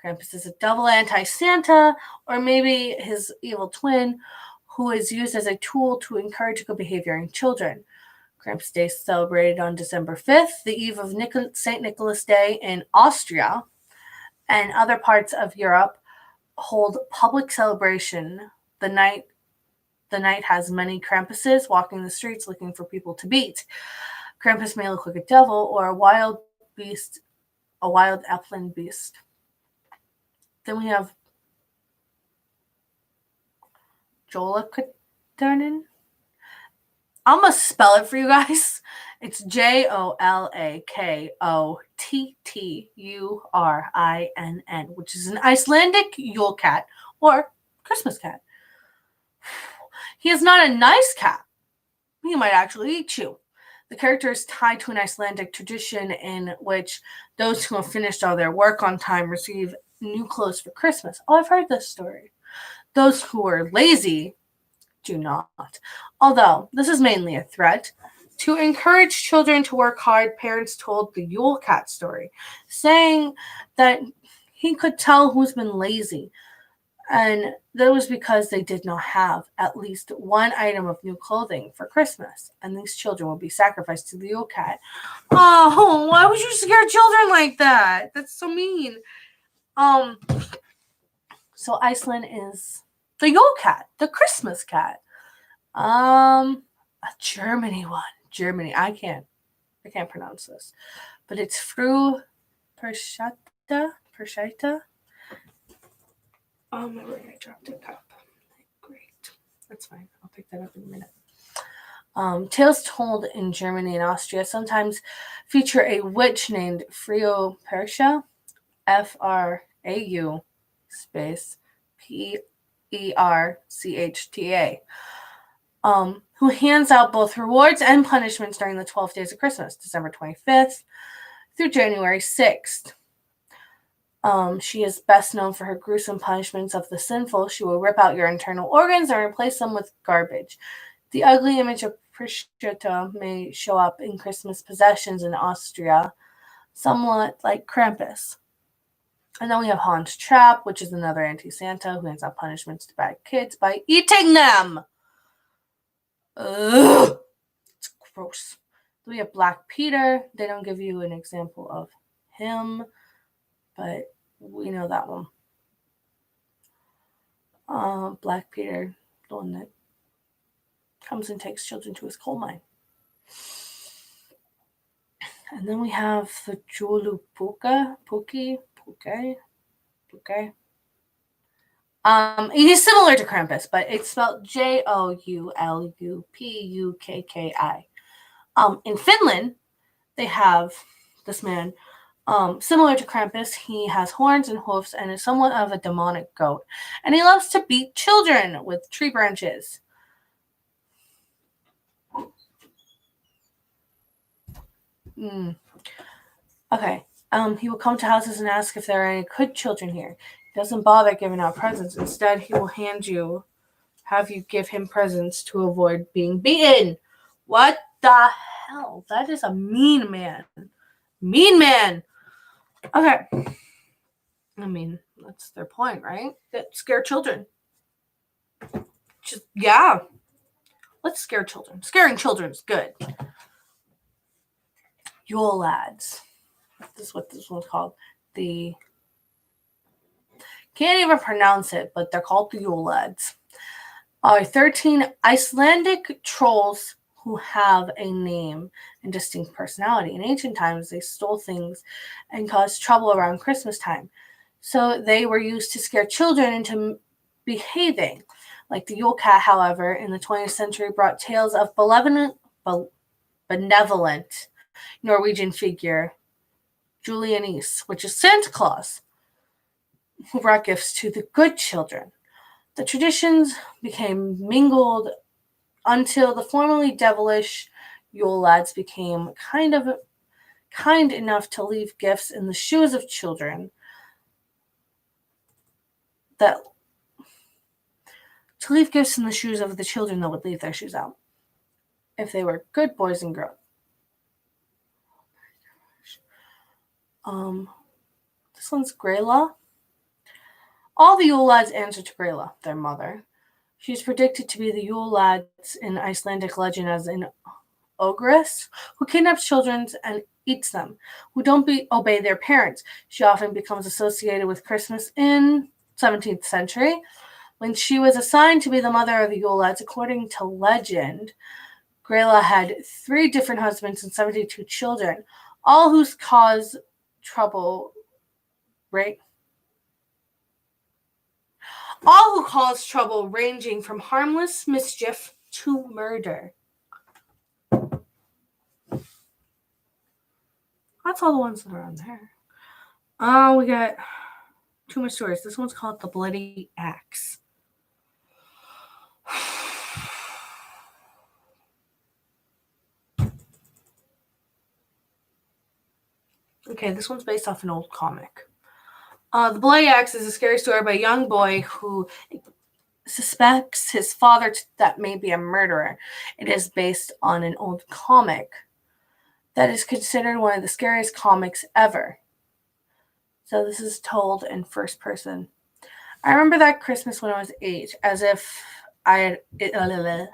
Krampus is a double anti-Santa, or maybe his evil twin, who is used as a tool to encourage good behavior in children. Krampus Day is celebrated on December 5th, the eve of St. Nicholas Day in Austria, and other parts of Europe hold public celebration. The night has many Krampuses walking the streets looking for people to beat. Krampus may look like a devil or a wild beast, a wild upland beast. Then we have Jolakotturnin. I'm going to spell it for you guys. It's Jolakotturinn, which is an Icelandic Yule cat or Christmas cat. He is not a nice cat. He might actually eat you. The character is tied to an Icelandic tradition in which those who have finished all their work on time receive new clothes for Christmas. Oh, I've heard this story. Those who are lazy do not. Although this is mainly a threat. To encourage children to work hard, parents told the Yule Cat story, saying that he could tell who's been lazy. And that was because they did not have at least one item of new clothing for Christmas. And these children will be sacrificed to the Yule Cat. Oh, why would you scare children like that? That's so mean. So Iceland is the Yule Cat, the Christmas cat. A Germany one. Germany. I can't pronounce this. But it's Fru Perschata. Oh, my word, I dropped a cup. Great. That's fine. I'll pick that up in a minute. Tales told in Germany and Austria sometimes feature a witch named Frau Percha, Frau space Perchta, who hands out both rewards and punishments during the 12 days of Christmas, December 25th through January 6th. She is best known for her gruesome punishments of the sinful. She will rip out your internal organs and replace them with garbage. The ugly image of Perchta may show up in Christmas possessions in Austria, somewhat like Krampus. And then we have Hans Trapp, which is another anti-Santa who hands out punishments to bad kids by eating them. Ugh, it's gross. Then we have Black Peter. They don't give you an example of him, but we know that one. Black Peter, the one that comes and takes children to his coal mine. And then we have the Joulupuka. He's similar to Krampus, but it's spelled Joulupukki. In Finland, they have this man, similar to Krampus. He has horns and hoofs and is somewhat of a demonic goat. And he loves to beat children with tree branches. Okay. He will come to houses and ask if there are any good children here. He doesn't bother giving out presents. Instead, he will have you give him presents to avoid being beaten. What the hell? That is a mean man. Mean man. Okay. I mean, that's their point, right? That scare children. Yeah. Let's scare children. Scaring children is good. Yule Lads. This is what this one's called. Can't even pronounce it, but they're called the Yule Lads. Are 13 Icelandic trolls who have a name and distinct personality. In ancient times, they stole things and caused trouble around Christmas time. So they were used to scare children into behaving. Like the Yule Cat, however, in the 20th century brought tales of benevolent Norwegian figure, Julianese, which is Santa Claus, who brought gifts to the good children. The traditions became mingled until the formerly devilish Yule lads became kind enough to leave gifts in the shoes of children that the children that would leave their shoes out if they were good boys and girls. This one's Grayla. All the Yule lads answer to Grayla, their mother. She is predicted to be the Yule lads in Icelandic legend as an ogress who kidnaps children and eats them, who don't obey their parents. She often becomes associated with Christmas in 17th century. When she was assigned to be the mother of the Yule lads, according to legend, Grayla had 3 different husbands and 72 children, all who caused trouble, right? All who caused trouble ranging from harmless mischief to murder. That's all the ones that are on there. We got 2 more stories. This one's called The Bloody Axe. Okay, this one's based off an old comic. The Bloody Axe is a scary story about a young boy who suspects his father that may be a murderer. It is based on an old comic that is considered one of the scariest comics ever. So this is told in first person. I remember that Christmas when I was 8, as if it had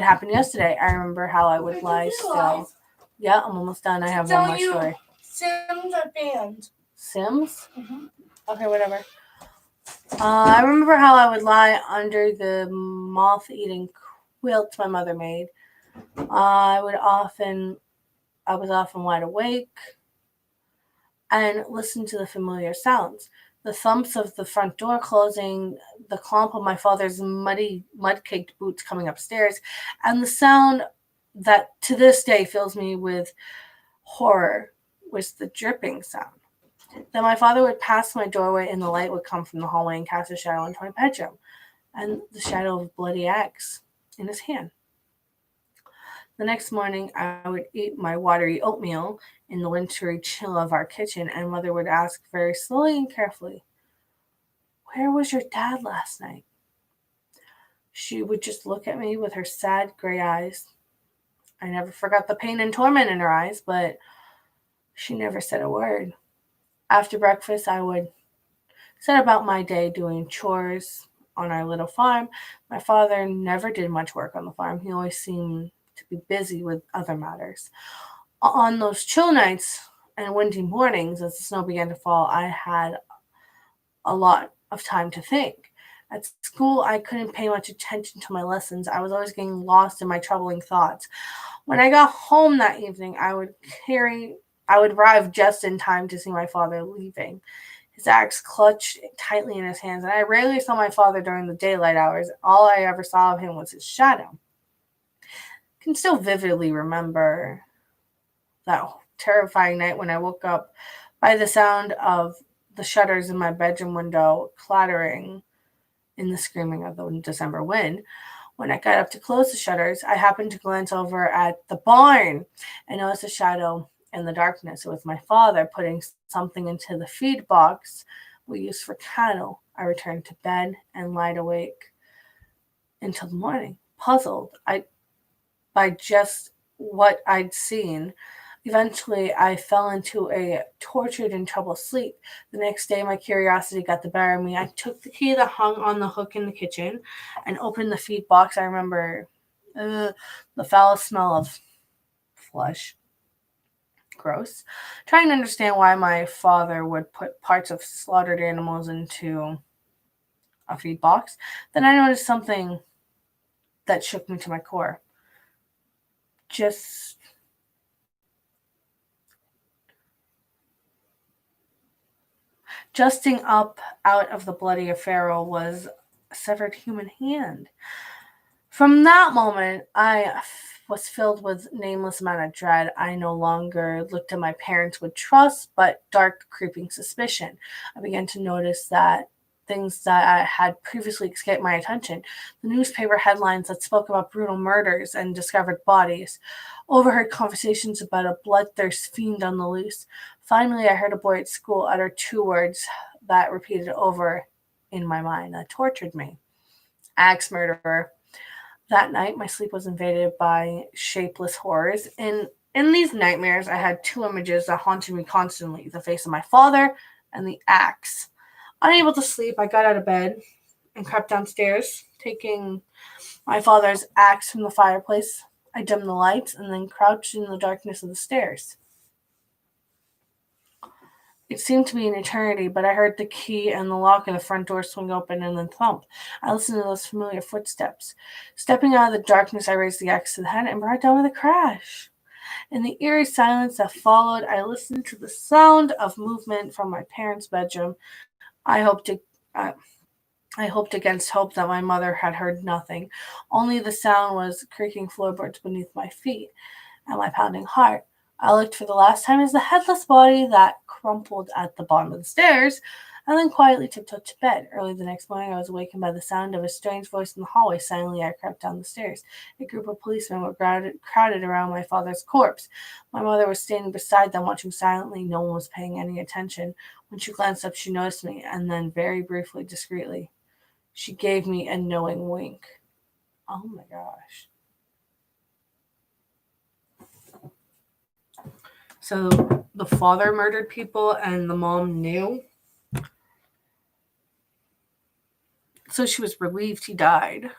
happened yesterday. I remember how I would lie still. Yeah, I'm almost done. I have one more story. Sims are banned. Sims? Mm-hmm. Okay, whatever. I remember how I would lie under the moth-eating quilt my mother made. I was often wide awake and listen to the familiar sounds. The thumps of the front door closing, the clomp of my father's mud-caked boots coming upstairs, and the sound that to this day fills me with horror was the dripping sound. Then my father would pass my doorway and the light would come from the hallway and cast a shadow into my bedroom, and the shadow of a bloody axe in his hand. The next morning, I would eat my watery oatmeal in the wintry chill of our kitchen, and mother would ask very slowly and carefully, "Where was your dad last night?" She would just look at me with her sad gray eyes. I never forgot the pain and torment in her eyes, but she never said a word. After breakfast, I would set about my day doing chores on our little farm. My father never did much work on the farm. He always seemed to be busy with other matters. On those chill nights and windy mornings, as the snow began to fall, I had a lot of time to think. At school, I couldn't pay much attention to my lessons. I was always getting lost in my troubling thoughts. When I got home that evening, I would arrive just in time to see my father leaving, his axe clutched tightly in his hands, and I rarely saw my father during the daylight hours. All I ever saw of him was his shadow. I can still vividly remember that terrifying night when I woke up by the sound of the shutters in my bedroom window clattering in the screaming of the December wind. When I got up to close the shutters, I happened to glance over at the barn and noticed a shadow in the darkness. It was my father putting something into the feed box we used for cattle. I returned to bed and lied awake until the morning, puzzled by just what I'd seen. Eventually, I fell into a tortured and troubled sleep. The next day, my curiosity got the better of me. I took the key that hung on the hook in the kitchen and opened the feed box. I remember the foul smell of flesh. Gross. Trying to understand why my father would put parts of slaughtered animals into a feed box. Then I noticed something that shook me to my core. Justing up out of the bloody affair was a severed human hand. From that moment, I was filled with nameless amount of dread. I no longer looked at my parents with trust, but dark, creeping suspicion. I began to notice that things that I had previously escaped my attention. The newspaper headlines that spoke about brutal murders and discovered bodies. Overheard conversations about a bloodthirst fiend on the loose. Finally, I heard a boy at school utter two words that repeated over in my mind that tortured me. Axe murderer. That night, my sleep was invaded by shapeless horrors. In these nightmares, I had two images that haunted me constantly: the face of my father and the axe. Unable to sleep, I got out of bed and crept downstairs, taking my father's axe from the fireplace. I dimmed the lights and then crouched in the darkness of the stairs. It seemed to be an eternity, but I heard the key and the lock of the front door swing open and then thump. I listened to those familiar footsteps. Stepping out of the darkness, I raised the axe to the head and brought it down with a crash. In the eerie silence that followed, I listened to the sound of movement from my parents' bedroom. I hoped against hope that my mother had heard nothing. Only the sound was creaking floorboards beneath my feet and my pounding heart. I looked for the last time as the headless body that crumpled at the bottom of the stairs, and then quietly tiptoed to bed. Early the next morning, I was awakened by the sound of a strange voice in the hallway. Silently, I crept down the stairs. A group of policemen were crowded around my father's corpse. My mother was standing beside them, watching silently. No one was paying any attention. When she glanced up, she noticed me, and then very briefly, discreetly, she gave me a knowing wink. Oh my gosh. So the father murdered people and the mom knew. So she was relieved he died.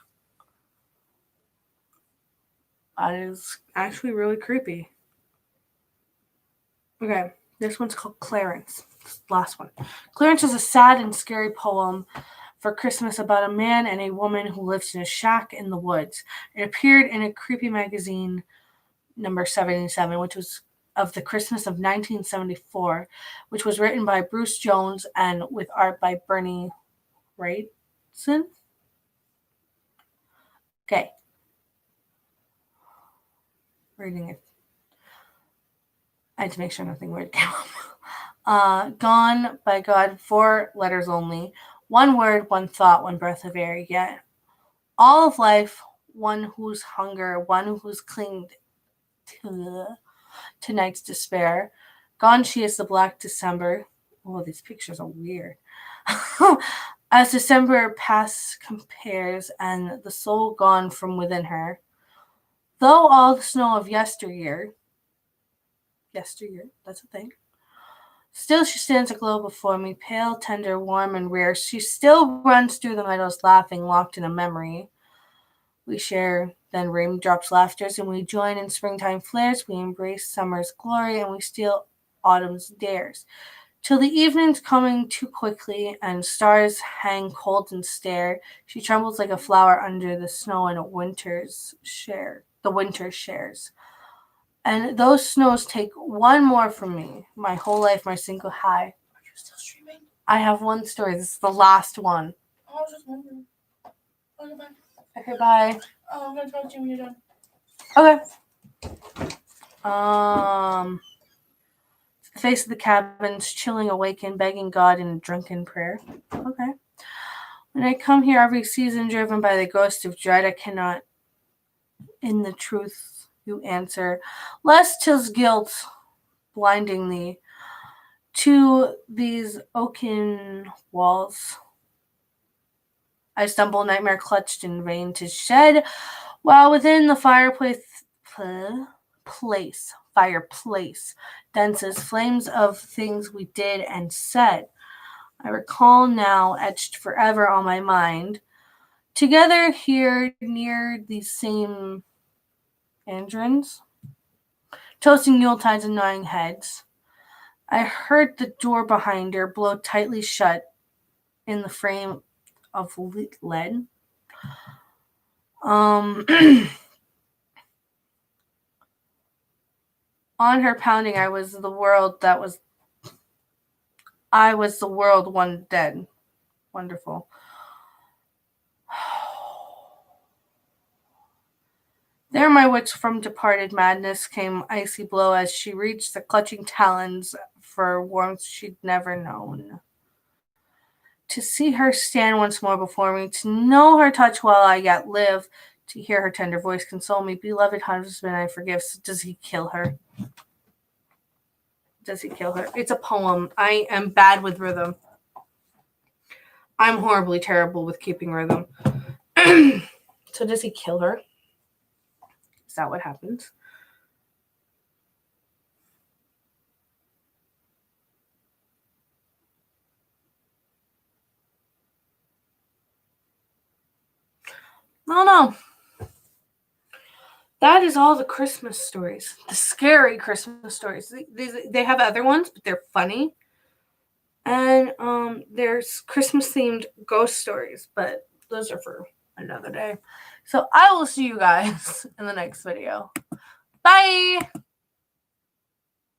That is actually really creepy. Okay, this one's called Clarence. This last one. Clarence is a sad and scary poem for Christmas about a man and a woman who lives in a shack in the woods. It appeared in a creepy magazine, number 77, which was of the Christmas of 1974, which was written by Bruce Jones and with art by Bernie Wrightson. Okay. Reading it. I had to make sure nothing weird came up. Gone by God, 4 letters only. One word, one thought, one breath of air. Yet all of life, one whose hunger, one who's clinged to tonight's despair. Gone she is the black December. Oh, these pictures are weird. As December past compares, and the soul gone from within her. Though all the snow of yesteryear, that's a thing. Still she stands aglow before me, pale, tender, warm, and rare. She still runs through the meadows laughing, locked in a memory. We share then raindrops' laughters, and we join in springtime flares. We embrace summer's glory, and we steal autumn's dares. Till the evening's coming too quickly, and stars hang cold and stare. She trembles like a flower under the snow, and the winter shares. And those snows take one more from me. My whole life, my single high. Are you still streaming? I have one story. This is the last one. I was just wondering. Okay, bye. Okay, bye. I'm gonna talk to you when you're done. Okay. The face of the cabin's chilling, awakened, begging God in a drunken prayer. Okay. When I come here every season, driven by the ghost of dread, I cannot, in the truth, you answer, lest 'tis guilt blinding thee to these oaken walls. I stumble, nightmare clutched in vain to shed, while within the fireplace, dances flames of things we did and said. I recall now, etched forever on my mind, together here near these same androns, toasting Yuletides and gnawing heads. I heard the door behind her blow tightly shut in the frame of lead. On her pounding, I was the world one dead. Wonderful. There my witch from departed madness came icy blow as she reached the clutching talons for warmth she'd never known. To see her stand once more before me, to know her touch while I yet live, to hear her tender voice console me, beloved husband, I forgive. So does he kill her? Does he kill her? It's a poem. I am bad with rhythm. I'm horribly terrible with keeping rhythm. So does he kill her? Is that what happens? I don't know. That is all the Christmas stories. The scary Christmas stories. They have other ones, but they're funny. And there's Christmas themed ghost stories, but those are for another day. So I will see you guys in the next video. Bye!